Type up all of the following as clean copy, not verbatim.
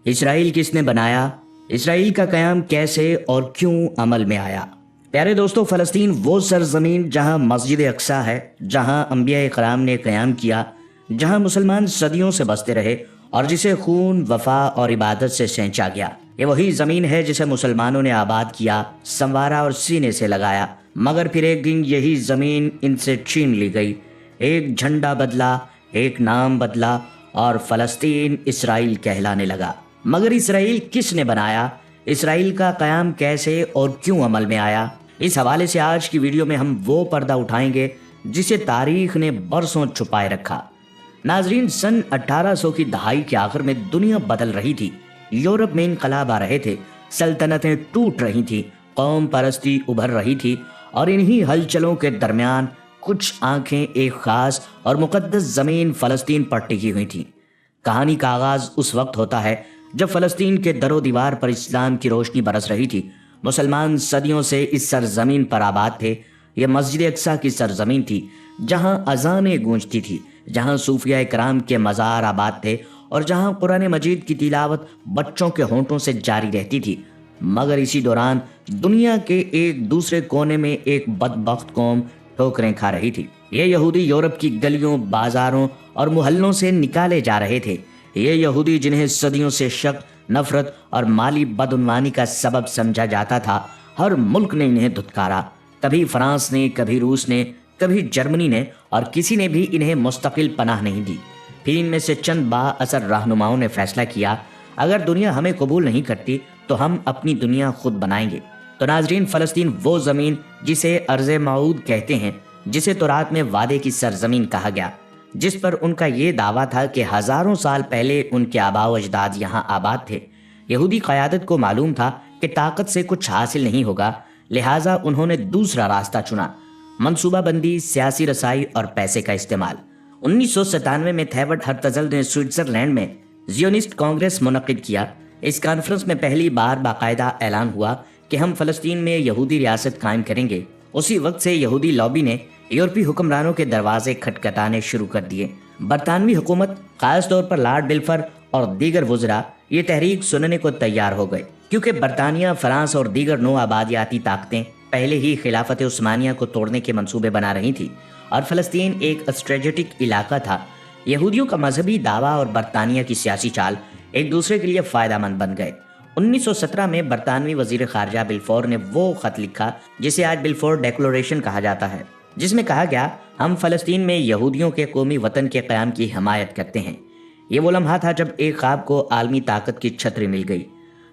اسرائیل کس نے بنایا؟ اسرائیل کا قیام کیسے اور کیوں عمل میں آیا؟ پیارے دوستو، فلسطین وہ سرزمین جہاں مسجد اقصیٰ ہے، جہاں انبیاء کرام نے قیام کیا، جہاں مسلمان صدیوں سے بستے رہے اور جسے خون، وفا اور عبادت سے سینچا گیا۔ یہ وہی زمین ہے جسے مسلمانوں نے آباد کیا، سنوارا اور سینے سے لگایا، مگر پھر ایک دن یہی زمین ان سے چھین لی گئی۔ ایک جھنڈا بدلا، ایک نام بدلا اور فلسطین اسرائیل کہلانے لگا۔ مگر اسرائیل کس نے بنایا؟ اسرائیل کا قیام کیسے اور کیوں عمل میں آیا؟ اس حوالے سے آج کی ویڈیو میں ہم وہ پردہ اٹھائیں گے جسے تاریخ نے برسوں چھپائے رکھا۔ ناظرین، سن 1800 کی دہائی کے آخر میں دنیا بدل رہی تھی، یورپ میں انقلاب آ رہے تھے، سلطنتیں ٹوٹ رہی تھیں، قوم پرستی ابھر رہی تھی، اور انہی ہلچلوں کے درمیان کچھ آنکھیں ایک خاص اور مقدس زمین فلسطین پر ٹکی ہوئی تھیں۔ کہانی کا آغاز اس وقت ہوتا ہے جب فلسطین کے در و دیوار پر اسلام کی روشنی برس رہی تھی۔ مسلمان صدیوں سے اس سرزمین پر آباد تھے۔ یہ مسجد اقصیٰ کی سرزمین تھی، جہاں اذانیں گونجتی تھی، جہاں صوفیاء کرام کے مزار آباد تھے اور جہاں قرآن مجید کی تلاوت بچوں کے ہونٹوں سے جاری رہتی تھی۔ مگر اسی دوران دنیا کے ایک دوسرے کونے میں ایک بدبخت قوم ٹھوکریں کھا رہی تھی۔ یہ یہودی یورپ کی گلیوں، بازاروں اور محلوں سے نکالے جا رہے تھے۔ یہ یہودی جنہیں صدیوں سے شک، نفرت اور مالی بدعنوانی کا سبب سمجھا جاتا تھا، ہر ملک نے انہیں دھتکارا۔ کبھی فرانس نے، کبھی روس نے، کبھی جرمنی نے، اور کسی نے بھی انہیں مستقل پناہ نہیں دی۔ پھر ان میں سے چند با اثر رہنماؤں نے فیصلہ کیا، اگر دنیا ہمیں قبول نہیں کرتی تو ہم اپنی دنیا خود بنائیں گے۔ تو ناظرین، فلسطین وہ زمین جسے ارض موعود کہتے ہیں، جسے تورات میں وعدے کی سرزمین کہا گیا، جس پر ان کا یہ دعویٰ تھا کہ ہزاروں سال پہلے ان کے آباء و اجداد یہاں آباد تھے۔ یہودی قیادت کو معلوم تھا کہ طاقت سے کچھ حاصل نہیں ہوگا، لہٰذا انہوں نے دوسرا راستہ چنا: منصوبہ بندی، سیاسی رسائی اور پیسے کا استعمال۔ 1997 میں تھیوڈ ہرتزل نے سوئٹزرلینڈ میں زیونسٹ کانگریس منعقد کیا۔ اس کانفرنس میں پہلی بار باقاعدہ اعلان ہوا کہ ہم فلسطین میں یہودی ریاست قائم کریں گے۔ اسی وقت سے یہودی لابی نے یورپی حکمرانوں کے دروازے کھٹکھٹانے شروع کر دیے۔ برطانوی حکومت، خاص طور پر لارڈ بلفور اور دیگر وزراء، یہ تحریک سننے کو تیار ہو گئے، کیونکہ برطانیہ، فرانس اور دیگر نو آبادیاتی طاقتیں پہلے ہی خلافت عثمانیہ کو توڑنے کے منصوبے بنا رہی تھیں، اور فلسطین ایک اسٹریٹجک علاقہ تھا۔ یہودیوں کا مذہبی دعویٰ اور برطانیہ کی سیاسی چال ایک دوسرے کے لیے فائدہ مند بن گئے۔ 1917 میں برطانوی وزیر خارجہ بلفور نے وہ خط لکھا جسے آج بلفور ڈیکلریشن کہا جاتا ہے، جس میں کہا گیا: ہم فلسطین میں یہودیوں کے قومی وطن کے قیام کی حمایت کرتے ہیں۔ یہ وہ لمحہ تھا جب ایک خواب کو عالمی طاقت کی چھتری مل گئی۔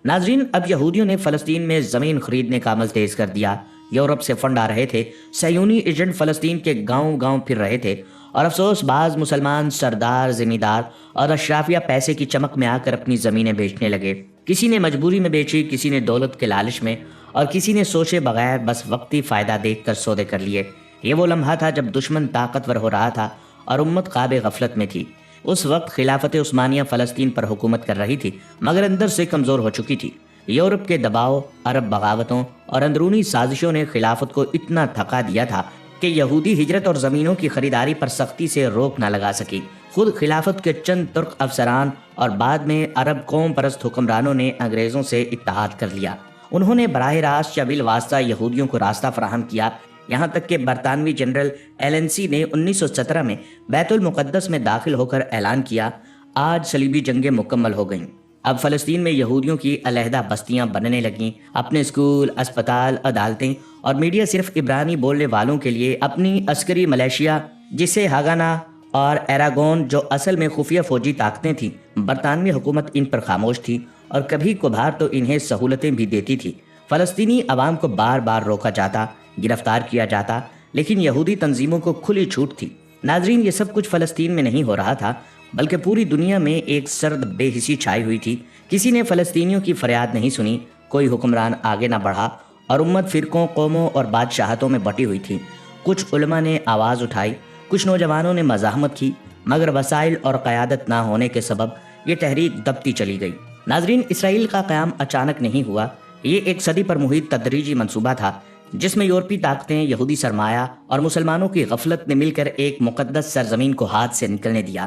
ناظرین، اب یہودیوں نے فلسطین میں زمین خریدنے کا عمل تیز کر دیا۔ یورپ سے فنڈ آ رہے تھے، صہیونی ایجنٹ فلسطین کے گاؤں گاؤں پھر رہے تھے، اور افسوس بعض مسلمان سردار، زمیندار اور اشرافیہ پیسے کی چمک میں آ کر اپنی زمینیں بیچنے لگے۔ کسی نے مجبوری میں بیچی، کسی نے دولت کے لالچ میں، اور کسی نے سوچے بغیر بس وقتی فائدہ دیکھ کر سودے کر لیے۔ یہ وہ لمحہ تھا جب دشمن طاقتور ہو رہا تھا اور امت خواب غفلت میں تھی۔ اس وقت خلافت عثمانیہ فلسطین پر حکومت کر رہی تھی، مگر اندر سے کمزور ہو چکی تھی۔ یورپ کے دباؤ، عرب بغاوتوں اور اندرونی سازشوں نے خلافت کو اتنا تھکا دیا تھا کہ یہودی ہجرت اور زمینوں کی خریداری پر سختی سے روک نہ لگا سکی۔ خود خلافت کے چند ترک افسران اور بعد میں عرب قوم پرست حکمرانوں نے انگریزوں سے اتحاد کر لیا۔ انہوں نے براہ راست یا بالواسطہ یہودیوں کو راستہ فراہم کیا، یہاں تک کہ برطانوی جنرل ایلنسی نے 1917 میں بیت المقدس میں داخل ہو کر اعلان کیا: آج صلیبی جنگیں مکمل ہو گئیں۔ اب فلسطین میں یہودیوں کی علیحدہ بستیاں بننے لگیں، اپنے اسکول، اسپتال، عدالتیں اور میڈیا صرف عبرانی بولنے والوں کے لیے اپنی عسکری ملیشیا، جسے ہاگانا اور ایراگون، جو اصل میں خفیہ فوجی طاقتیں تھیں۔ برطانوی حکومت ان پر خاموش تھی اور کبھی کبھار تو انہیں سہولتیں بھی دیتی تھی۔ فلسطینی عوام کو بار بار روکا جاتا، گرفتار کیا جاتا، لیکن یہودی تنظیموں کو کھلی چھوٹ تھی۔ ناظرین، یہ سب کچھ فلسطین میں نہیں ہو رہا تھا، بلکہ پوری دنیا میں ایک سرد بے حسی چھائی ہوئی تھی۔ کسی نے فلسطینیوں کی فریاد نہیں سنی، کوئی حکمران آگے نہ بڑھا، اور امت فرقوں، قوموں اور بادشاہتوں میں بٹی ہوئی تھی۔ کچھ علماء نے آواز اٹھائی، کچھ نوجوانوں نے مزاحمت کی، مگر وسائل اور قیادت نہ ہونے کے سبب یہ تحریک دبتی چلی گئی۔ ناظرین، اسرائیل کا قیام اچانک نہیں ہوا، یہ ایک صدی پر محیط تدریجی منصوبہ تھا، جس میں یورپی طاقتیں، یہودی سرمایہ اور مسلمانوں کی غفلت نے مل کر ایک مقدس سرزمین کو ہاتھ سے نکلنے دیا۔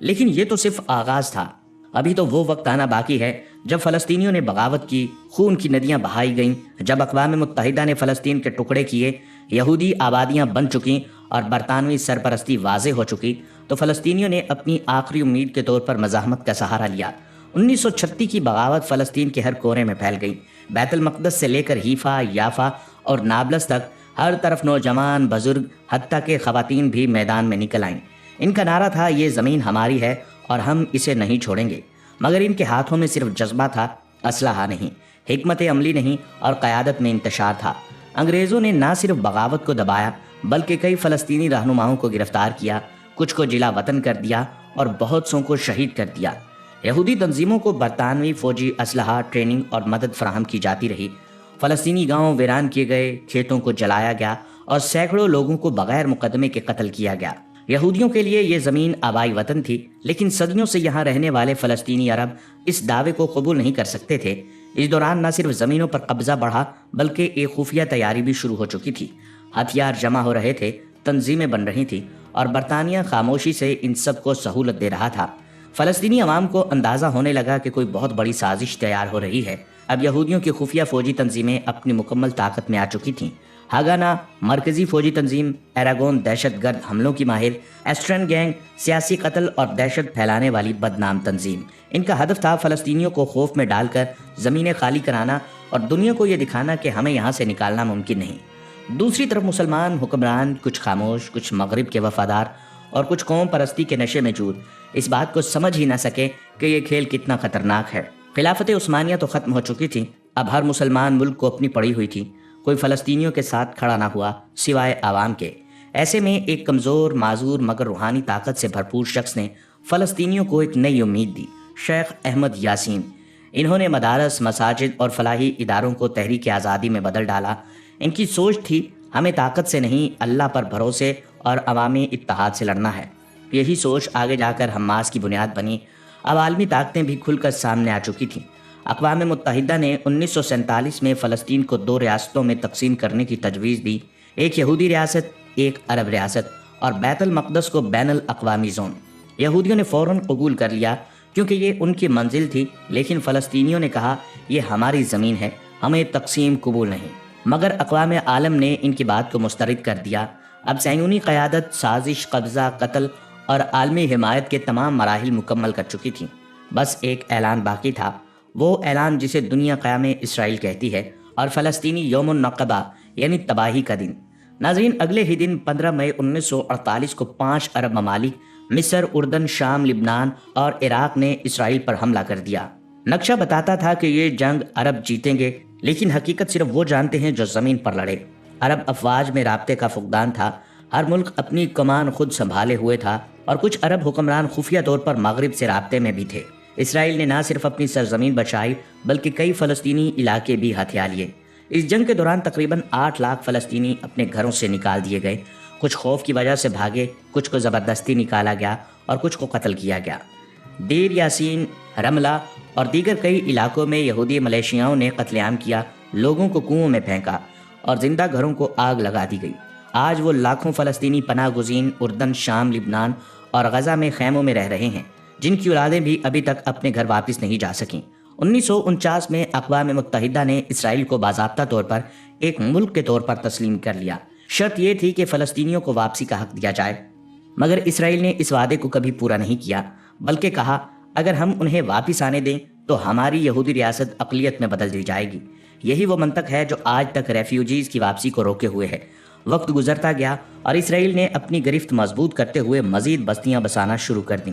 لیکن یہ تو صرف آغاز تھا۔ ابھی تو وہ وقت آنا باقی ہے جب فلسطینیوں نے بغاوت کی، خون کی ندیاں بہائی گئیں، جب اقوام متحدہ نے فلسطین کے ٹکڑے کیے، یہودی آبادیاں بن چکیں اور برطانوی سرپرستی واضح ہو چکی، تو فلسطینیوں نے اپنی آخری امید کے طور پر مزاحمت کا سہارا لیا۔ 1936 کی بغاوت فلسطین کے ہر کونے میں پھیل گئی۔ بیت المقدس سے لے کر حیفا، یافا اور نابلس تک ہر طرف نوجوان، بزرگ، حتیٰ کہ خواتین بھی میدان میں نکل آئیں۔ ان کا نعرہ تھا، یہ زمین ہماری ہے اور ہم اسے نہیں چھوڑیں گے۔ مگر ان کے ہاتھوں میں صرف جذبہ تھا، اسلحہ نہیں، حکمت عملی نہیں، اور قیادت میں انتشار تھا۔ انگریزوں نے نہ صرف بغاوت کو دبایا بلکہ کئی فلسطینی رہنماؤں کو گرفتار کیا، کچھ کو جلا وطن کر دیا اور بہت سوں کو شہید کر دیا۔ یہودی تنظیموں کو برطانوی فوجی اسلحہ، ٹریننگ اور مدد فراہم کی جاتی رہی۔ فلسطینی گاؤں ویران کیے گئے، کھیتوں کو جلایا گیا اور سینکڑوں لوگوں کو بغیر مقدمے کے قتل کیا گیا۔ یہودیوں کے لیے یہ زمین آبائی وطن تھی، لیکن صدیوں سے یہاں رہنے والے فلسطینی عرب اس دعوے کو قبول نہیں کر سکتے تھے۔ اس دوران نہ صرف زمینوں پر قبضہ بڑھا بلکہ ایک خفیہ تیاری بھی شروع ہو چکی تھی۔ ہتھیار جمع ہو رہے تھے، تنظیمیں بن رہی تھیں اور برطانیہ خاموشی سے ان سب کو سہولت دے رہا تھا۔ فلسطینی عوام کو اندازہ ہونے لگا کہ کوئی بہت بڑی سازش تیار ہو رہی ہے۔ اب یہودیوں کی خفیہ فوجی تنظیمیں اپنی مکمل طاقت میں آ چکی تھیں۔ ہاگانا مرکزی فوجی تنظیم، ایراگون دہشت گرد حملوں کی ماہر، ایسٹرن گینگ سیاسی قتل اور دہشت پھیلانے والی بدنام تنظیم۔ ان کا ہدف تھا فلسطینیوں کو خوف میں ڈال کر زمینیں خالی کرانا اور دنیا کو یہ دکھانا کہ ہمیں یہاں سے نکالنا ممکن نہیں۔ دوسری طرف مسلمان حکمران، کچھ خاموش، کچھ مغرب کے وفادار اور کچھ قوم پرستی کے نشے میں چور، اس بات کو سمجھ ہی نہ سکے کہ یہ کھیل کتنا خطرناک ہے۔ خلافت عثمانیہ تو ختم ہو چکی تھی، اب ہر مسلمان ملک کو اپنی پڑی ہوئی تھی۔ کوئی فلسطینیوں کے ساتھ کھڑا نہ ہوا سوائے عوام کے۔ ایسے میں ایک کمزور، معذور مگر روحانی طاقت سے بھرپور شخص نے فلسطینیوں کو ایک نئی امید دی، شیخ احمد یاسین۔ انہوں نے مدارس، مساجد اور فلاحی اداروں کو تحریک آزادی میں بدل ڈالا۔ ان کی سوچ تھی، ہمیں طاقت سے نہیں، اللہ پر بھروسے اور عوامی اتحاد سے لڑنا ہے۔ یہی سوچ آگے جا کر حماس کی بنیاد بنی۔ اب عالمی طاقتیں بھی کھل کر سامنے آ چکی تھیں۔ اقوام متحدہ نے 1947 میں فلسطین کو 2 ریاستوں میں تقسیم کرنے کی تجویز دی، ایک یہودی ریاست، ایک عرب ریاست، اور بیت المقدس کو بین الاقوامی زون۔ یہودیوں نے فوراً قبول کر لیا کیونکہ یہ ان کی منزل تھی، لیکن فلسطینیوں نے کہا، یہ ہماری زمین ہے، ہمیں تقسیم قبول نہیں۔ مگر اقوام عالم نے ان کی بات کو مسترد کر دیا۔ اب صہیونی قیادت سازش، قبضہ، قتل اور عالمی حمایت کے تمام مراحل مکمل کر چکی تھیں۔ بس ایک اعلان باقی تھا، وہ اعلان جسے دنیا قیام اسرائیل کہتی ہے، اور فلسطینی یوم النقبہ یعنی تباہی کا دن۔ ناظرین، اگلے ہی دن 15 مئی 1948 کو 5 عرب ممالک مصر، اردن، شام، لبنان اور عراق نے اسرائیل پر حملہ کر دیا۔ نقشہ بتاتا تھا کہ یہ جنگ عرب جیتیں گے، لیکن حقیقت صرف وہ جانتے ہیں جو زمین پر لڑے۔ عرب افواج میں رابطے کا فقدان تھا، ہر ملک اپنی کمان خود سنبھالے ہوئے تھا، اور کچھ عرب حکمران خفیہ طور پر مغرب سے رابطے میں بھی تھے۔ اسرائیل نے نہ صرف اپنی سرزمین بچائی بلکہ کئی فلسطینی علاقے بھی ہتھیا لیے۔ اس جنگ کے دوران تقریباً 8 لاکھ فلسطینی اپنے گھروں سے نکال دیے گئے، کچھ خوف کی وجہ سے بھاگے، کچھ کو زبردستی نکالا گیا اور کچھ کو قتل کیا گیا۔ دیر یاسین، رملہ اور دیگر کئی علاقوں میں یہودی ملیشیاؤں نے قتل عام کیا، لوگوں کو کنوؤں میں پھینکا اور زندہ گھروں کو آگ لگا دی گئی۔ آج وہ لاکھوں فلسطینی پناہ گزین اردن، شام، لبنان اور غزہ میں خیموں میں رہ رہے ہیں، جن کی اولادیں بھی ابھی تک اپنے گھر واپس نہیں جا سکیں۔ 1949 میں اقوام متحدہ نے اسرائیل کو باضابطہ طور پر ایک ملک کے طور پر تسلیم کر لیا۔ شرط یہ تھی کہ فلسطینیوں کو واپسی کا حق دیا جائے، مگر اسرائیل نے اس وعدے کو کبھی پورا نہیں کیا، بلکہ کہا اگر ہم انہیں واپس آنے دیں تو ہماری یہودی ریاست اقلیت میں بدل دی جائے گی۔ یہی وہ منطق ہے جو آج تک ریفیوجیز کی واپسی کو روکے ہوئے ہے۔ وقت گزرتا گیا اور اسرائیل نے اپنی گرفت مضبوط کرتے ہوئے مزید بستیاں بسانا شروع کر دیں۔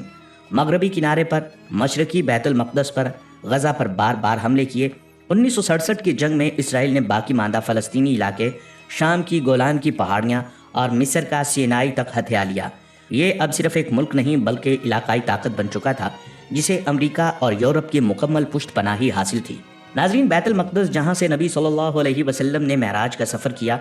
مغربی کنارے پر، مشرقی بیت المقدس پر، غزہ پر بار بار حملے کیے۔ 1967 کی جنگ میں اسرائیل نے باقی ماندہ فلسطینی علاقے، شام کی گولان کی پہاڑیاں اور مصر کا سینائی تک ہتھیا لیا۔ یہ اب صرف ایک ملک نہیں بلکہ علاقائی طاقت بن چکا تھا، جسے امریکہ اور یورپ کی مکمل پشت پناہی حاصل تھی۔ ناظرین، بیت المقدس جہاں سے نبی صلی اللہ علیہ وسلم نے معراج کا سفر کیا،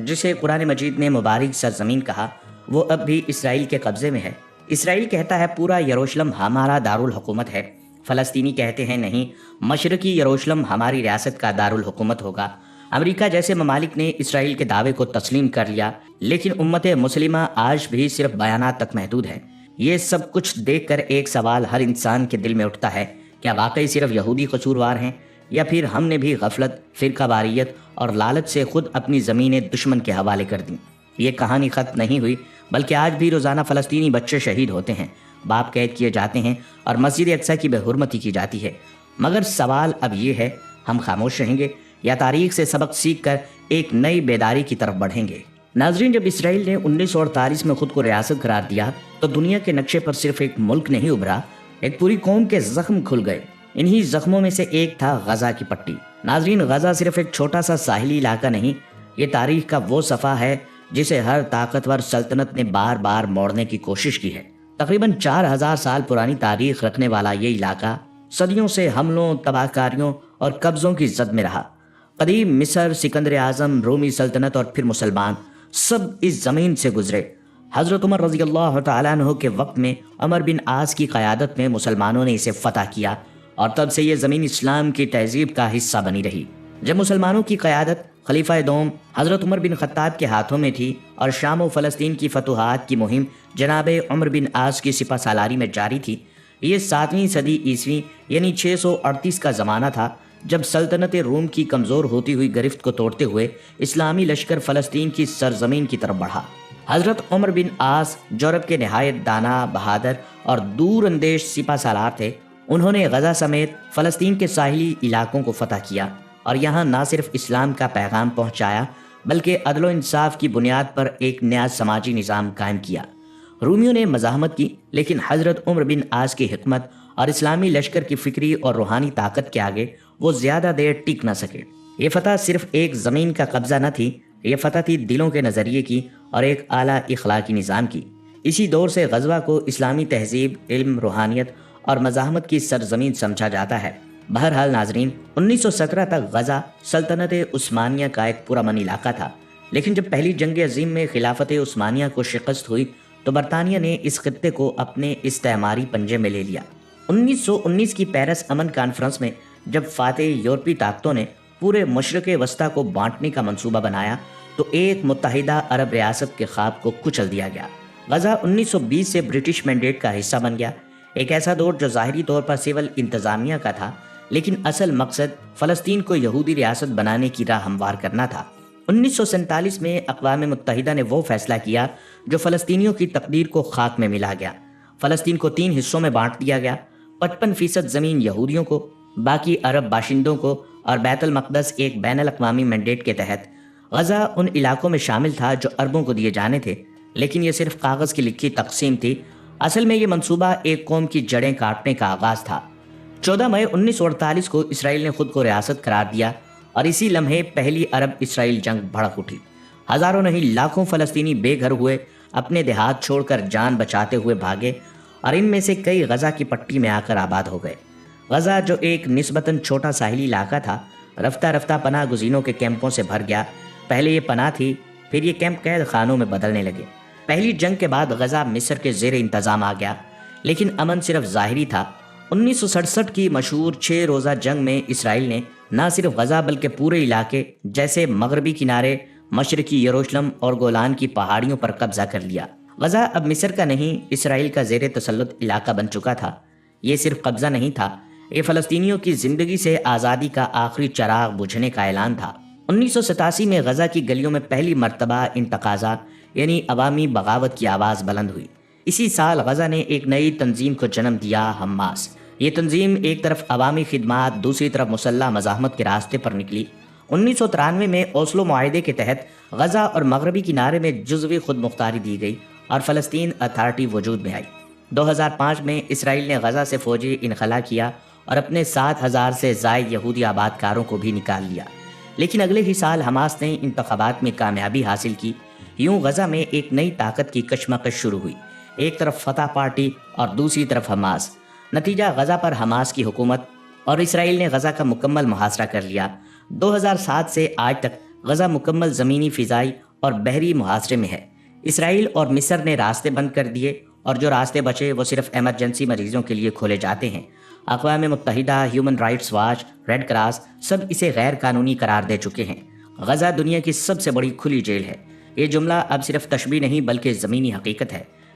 جسے قرآن مجید نے مبارک سرزمین کہا، وہ اب بھی اسرائیل کے قبضے میں ہے۔ اسرائیل کہتا ہے پورا یروشلم ہمارا دارالحکومت ہے، فلسطینی کہتے ہیں نہیں، مشرقی یروشلم ہماری ریاست کا دارالحکومت ہوگا۔ امریکہ جیسے ممالک نے اسرائیل کے دعوے کو تسلیم کر لیا، لیکن امت مسلمہ آج بھی صرف بیانات تک محدود ہے۔ یہ سب کچھ دیکھ کر ایک سوال ہر انسان کے دل میں اٹھتا ہے، کیا واقعی صرف یہودی قصوروار ہیں، یا پھر ہم نے بھی غفلت، فرقہ واریت اور لالچ سے خود اپنی زمینیں دشمن کے حوالے کر دیں؟ یہ کہانی ختم نہیں ہوئی، بلکہ آج بھی روزانہ فلسطینی بچے شہید ہوتے ہیں، باپ قید کیے جاتے ہیں اور مسجد اقصیٰ کی بے حرمتی کی جاتی ہے۔ مگر سوال اب یہ ہے، ہم خاموش رہیں گے یا تاریخ سے سبق سیکھ کر ایک نئی بیداری کی طرف بڑھیں گے؟ ناظرین، جب اسرائیل نے 1948 میں خود کو ریاست قرار دیا تو دنیا کے نقشے پر صرف ایک ملک نہیں ابھرا، ایک پوری قوم کے زخم کھل گئے۔ انہی زخموں میں سے ایک تھا غزہ کی پٹی۔ ناظرین، غزہ صرف ایک چھوٹا سا ساحلی علاقہ نہیں، یہ تاریخ کا وہ صفحہ ہے جسے ہر طاقتور سلطنت نے بار بار موڑنے کی کوشش کی ہے۔ تقریباً 4000 سال پرانی تاریخ رکھنے والا یہ علاقہ صدیوں سے حملوں، تباہ کاریوں اور قبضوں کی زد میں رہا۔ قدیم مصر، سکندر اعظم، رومی سلطنت اور پھر مسلمان سب اس زمین سے گزرے۔ حضرت عمر رضی اللہ تعالیٰ عنہ کے وقت میں عمر بن عاص کی قیادت میں مسلمانوں نے اسے فتح کیا اور تب سے یہ زمین اسلام کی تہذیب کا حصہ بنی رہی۔ جب مسلمانوں کی قیادت خلیفہ دوم حضرت عمر بن خطاب کے ہاتھوں میں تھی اور شام و فلسطین کی فتوحات کی مہم جناب عمر بن عاص کی سپہ سالاری میں جاری تھی، یہ 7ویں صدی عیسوی یعنی 638 کا زمانہ تھا، جب سلطنت روم کی کمزور ہوتی ہوئی گرفت کو توڑتے ہوئے اسلامی لشکر فلسطین کی سرزمین کی طرف بڑھا۔ حضرت عمر بن عاص یورپ کے نہایت دانا، بہادر اور دور اندیش سپہ سالار تھے۔ انہوں نے غزہ سمیت فلسطین کے ساحلی علاقوں کو فتح کیا اور یہاں نہ صرف اسلام کا پیغام پہنچایا بلکہ عدل و انصاف کی بنیاد پر ایک نیا سماجی نظام قائم کیا۔ رومیوں نے مزاحمت کی، لیکن حضرت عمر بن عاص کی حکمت اور اسلامی لشکر کی فکری اور روحانی طاقت کے آگے وہ زیادہ دیر ٹک نہ سکے۔ یہ فتح صرف ایک زمین کا قبضہ نہ تھی، یہ فتح تھی دلوں کے نظریے کی اور ایک اعلیٰ اخلاقی نظام کی۔ اسی دور سے غزوہ کو اسلامی تہذیب، علم، روحانیت اور مزاحمت کی سرزمین سمجھا جاتا ہے۔ بہرحال ناظرین، 1917 تک غزہ سلطنت عثمانیہ کا ایک پرامن علاقہ تھا، لیکن جب پہلی جنگ عظیم میں خلافت عثمانیہ کو شکست ہوئی تو برطانیہ نے اس خطے کو اپنے استعماری پنجے میں لے لیا۔ 1919 کی پیرس امن کانفرنس میں جب فاتح یورپی طاقتوں نے پورے مشرق وسطیٰ کو بانٹنے کا منصوبہ بنایا تو ایک متحدہ عرب ریاست کے خواب کو کچل دیا گیا۔ غزہ 1920 سے برٹش مینڈیٹ کا حصہ بن گیا، ایک ایسا دور جو ظاہری طور پر سول انتظامیہ کا تھا، لیکن اصل مقصد فلسطین کو یہودی ریاست بنانے کی راہ ہموار کرنا تھا۔ 1947 میں اقوام متحدہ نے وہ فیصلہ کیا جو فلسطینیوں کی تقدیر کو خاک میں ملا گیا۔ فلسطین کو 3 حصوں میں بانٹ دیا گیا، 55% زمین یہودیوں کو، باقی عرب باشندوں کو، اور بیت المقدس ایک بین الاقوامی مینڈیٹ کے تحت۔ غزہ ان علاقوں میں شامل تھا جو عربوں کو دیے جانے تھے، لیکن یہ صرف کاغذ کی لکھی تقسیم تھی۔ اصل میں یہ منصوبہ ایک قوم کی جڑیں کاٹنے کا آغاز تھا۔ 14 مئی 1948 کو اسرائیل نے خود کو ریاست قرار دیا اور اسی لمحے پہلی عرب اسرائیل جنگ بھڑک اٹھی۔ ہزاروں نہیں لاکھوں فلسطینی بے گھر ہوئے، اپنے دیہات چھوڑ کر جان بچاتے ہوئے بھاگے اور ان میں سے کئی غزہ کی پٹی میں آ کر آباد ہو گئے۔ غزہ جو ایک نسبتاً چھوٹا ساحلی علاقہ تھا، رفتہ رفتہ پناہ گزینوں کے کیمپوں سے بھر گیا۔ پہلے یہ پناہ تھی، پھر یہ کیمپ قید خانوں میں بدلنے لگے۔ پہلی جنگ کے بعد غزہ مصر کے زیر انتظام آ گیا، لیکن امن صرف ظاہری تھا۔ 1967 کی مشہور 6 روزہ جنگ میں اسرائیل نے نہ صرف غزہ بلکہ پورے علاقے جیسے مغربی کنارے، مشرقی یروشلم اور گولان کی پہاڑیوں پر قبضہ کر لیا۔ غزہ اب مصر کا نہیں، اسرائیل کا زیر تسلط علاقہ بن چکا تھا۔ یہ صرف قبضہ نہیں تھا، یہ فلسطینیوں کی زندگی سے آزادی کا آخری چراغ بجھنے کا اعلان تھا۔ 1987 میں غزہ کی گلیوں میں پہلی مرتبہ انتقاضہ یعنی عوامی بغاوت کی آواز بلند ہوئی۔ اسی سال غزہ نے ایک نئی تنظیم کو جنم دیا، حماس۔ یہ تنظیم ایک طرف عوامی خدمات، دوسری طرف مسلح مزاحمت کے راستے پر نکلی۔ 1993 میں اوسلو معاہدے کے تحت غزہ اور مغربی کنارے میں جزوی خود مختاری دی گئی اور فلسطین اتھارٹی وجود میں آئی۔ 2005 میں اسرائیل نے غزہ سے فوجی انخلا کیا اور اپنے 7000 سے زائد یہودی آباد کاروں کو بھی نکال لیا۔ لیکن اگلے ہی سال حماس نے انتخابات میں کامیابی حاصل کی۔ یوں غزہ میں ایک نئی طاقت کی کشمکش شروع ہوئی، ایک طرف فتح پارٹی اور دوسری طرف حماس۔ نتیجہ غزہ پر حماس کی حکومت اور اسرائیل نے غزہ کا مکمل محاصرہ کر لیا۔ 2007 سے آج تک غزہ مکمل زمینی، فضائی اور بحری محاصرے میں ہے۔ اسرائیل اور مصر نے راستے بند کر دیے اور جو راستے بچے وہ صرف ایمرجنسی مریضوں کے لیے کھولے جاتے ہیں۔ اقوام متحدہ، Human Rights Watch, Red Cross سب اسے غیر قانونی قرار دے چکے ہیں۔ غزہ دنیا کی سب سے بڑی کھلی جیل ہے۔ یہ جملہ اب صرف تشبیہ نہیں بلکہ زمینی حقیقت ہے۔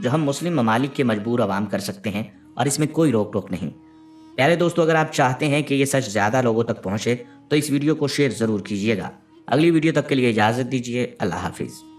جو ہم مسلم ممالک کے مجبور عوام کر سکتے ہیں اور اس میں کوئی روک ٹوک نہیں۔ پیارے دوستو، اگر آپ چاہتے ہیں کہ یہ سچ زیادہ لوگوں تک پہنچے تو اس ویڈیو کو شیئر ضرور کیجیے گا۔ اگلی ویڈیو تک کے لیے اجازت دیجیے۔ اللہ حافظ۔